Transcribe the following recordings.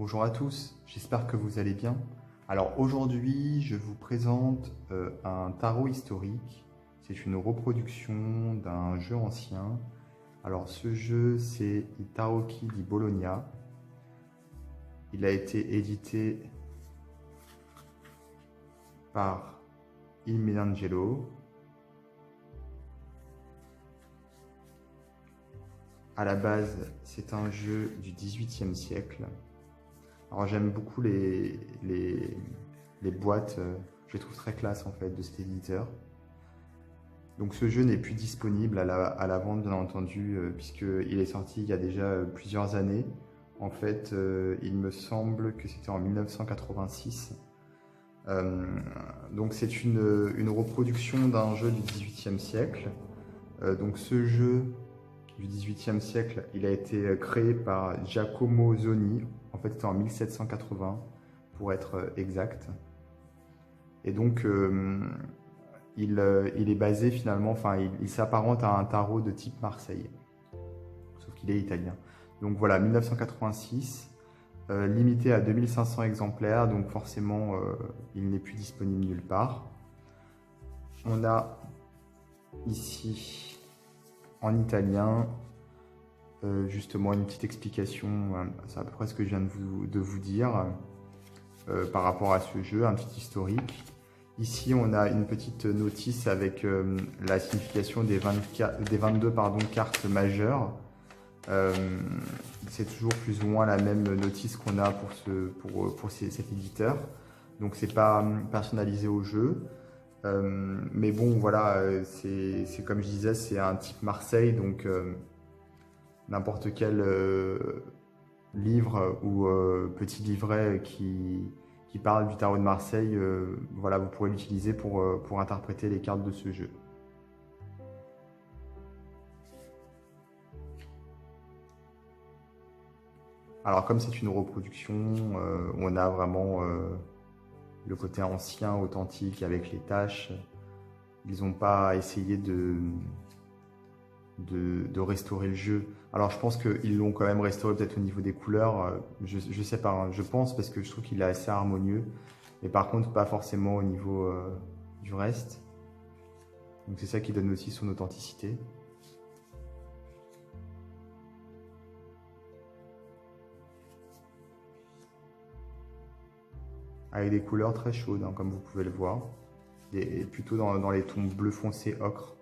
Bonjour à tous, j'espère que vous allez bien. Alors aujourd'hui, je vous présente un tarot historique. C'est une reproduction d'un jeu ancien. Alors ce jeu, c'est I Tarocchi di Bologna. Il a été édité par Il Melangelo. À la base, c'est un jeu du XVIIIe siècle. Alors j'aime beaucoup les boîtes, je les trouve très classe en fait de cet éditeur. Donc ce jeu n'est plus disponible à la vente bien entendu, puisqu'il est sorti il y a déjà plusieurs années. En fait, il me semble que c'était en 1986. Donc c'est une reproduction d'un jeu du XVIIIe siècle. Donc ce jeu du XVIIIe siècle, il a été créé par Giacomo Zoni. En fait, c'était en 1780, pour être exact. Et donc, il est basé finalement, enfin, il s'apparente à un tarot de type Marseille, sauf qu'il est italien. Donc voilà, 1986, limité à 2500 exemplaires, donc forcément, il n'est plus disponible nulle part. On a ici, en italien, justement une petite explication, c'est à peu près ce que je viens de vous dire par rapport à ce jeu, un petit historique. Ici, on a une petite notice avec la signification des 22 cartes majeures. C'est toujours plus ou moins la même notice qu'on a pour cet éditeur. Donc, c'est pas personnalisé au jeu. Mais bon, voilà, c'est comme je disais, c'est un type Marseille, donc n'importe quel livre ou petit livret qui parle du tarot de Marseille, voilà, vous pourrez l'utiliser pour interpréter les cartes de ce jeu. Alors comme c'est une reproduction, on a vraiment le côté ancien, authentique, avec les taches. Ils n'ont pas essayé de restaurer le jeu. Alors je pense qu'ils l'ont quand même restauré peut-être au niveau des couleurs, je sais pas, hein, je pense parce que je trouve qu'il est assez harmonieux, mais par contre pas forcément au niveau du reste. Donc c'est ça qui donne aussi son authenticité. Avec des couleurs très chaudes, hein, comme vous pouvez le voir, et plutôt dans les tons bleu foncé ocre.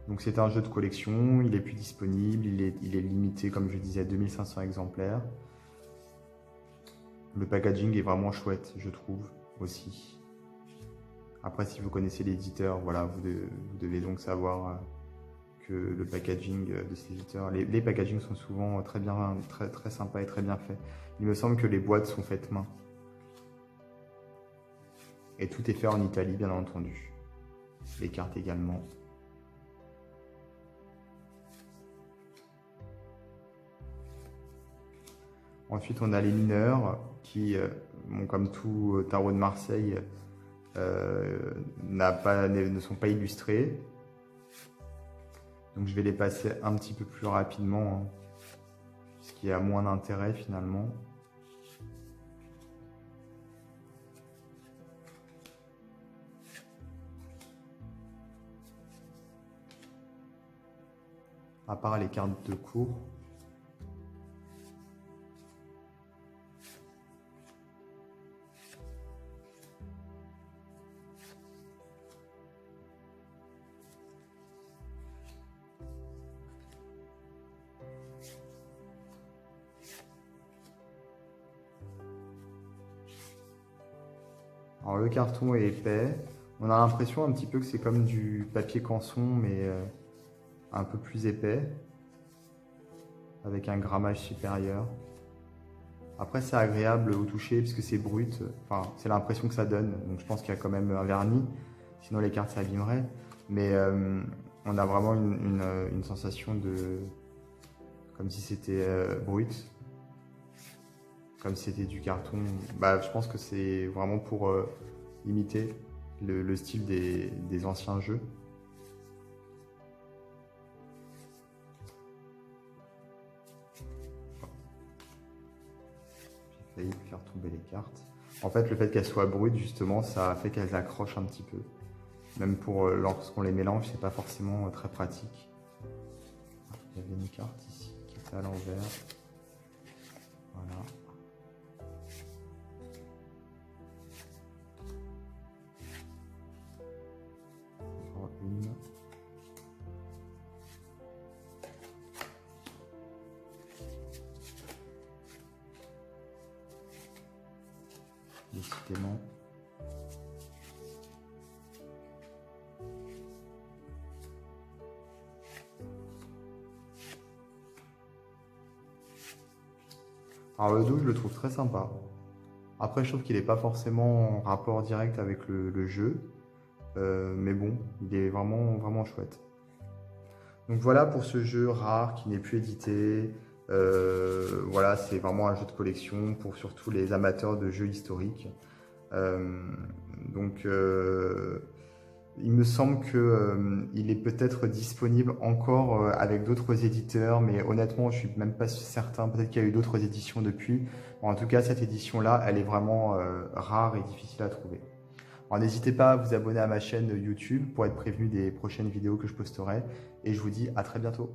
Donc c'est un jeu de collection, il est plus disponible, il est limité comme je disais à 2500 exemplaires. Le packaging est vraiment chouette, je trouve, aussi. Après, si vous connaissez l'éditeur, voilà, vous devez donc savoir que le packaging de cet éditeur, les packagings sont souvent très bien, très sympas et très bien faits. Il me semble que les boîtes sont faites main. Et tout est fait en Italie, bien entendu. Les cartes également. Ensuite, on a les mineurs qui, bon, comme tout tarot de Marseille, ne sont pas illustrés. Donc je vais les passer un petit peu plus rapidement, hein, puisqu'il y a moins d'intérêt finalement. À part les cartes de cours. Alors le carton est épais. On a l'impression un petit peu que c'est comme du papier canson, mais un peu plus épais, avec un grammage supérieur. Après c'est agréable au toucher puisque c'est brut, enfin c'est l'impression que ça donne, donc je pense qu'il y a quand même un vernis, sinon les cartes s'abîmeraient. Mais on a vraiment une sensation comme si c'était brut, comme si c'était du carton. Bah, je pense que c'est vraiment pour imiter le style des anciens jeux. failli faire tomber les cartes. En fait, le fait qu'elles soient brutes, justement, ça fait qu'elles accrochent un petit peu. Même pour lorsqu'on les mélange, c'est pas forcément très pratique. Il y avait une carte ici qui était à l'envers. Voilà. Encore une. Décidément. Alors le dos, je le trouve très sympa. Après, je trouve qu'il n'est pas forcément en rapport direct avec le jeu. Mais bon, il est vraiment, vraiment chouette. Donc voilà pour ce jeu rare qui n'est plus édité. Voilà, c'est vraiment un jeu de collection pour surtout les amateurs de jeux historiques. Donc il me semble qu'il est peut-être disponible encore avec d'autres éditeurs, mais honnêtement, je suis même pas certain. Peut-être qu'il y a eu d'autres éditions depuis. En tout cas, cette édition-là, elle est vraiment rare et difficile à trouver. Alors n'hésitez pas à vous abonner à ma chaîne YouTube pour être prévenu des prochaines vidéos que je posterai. Et je vous dis à très bientôt.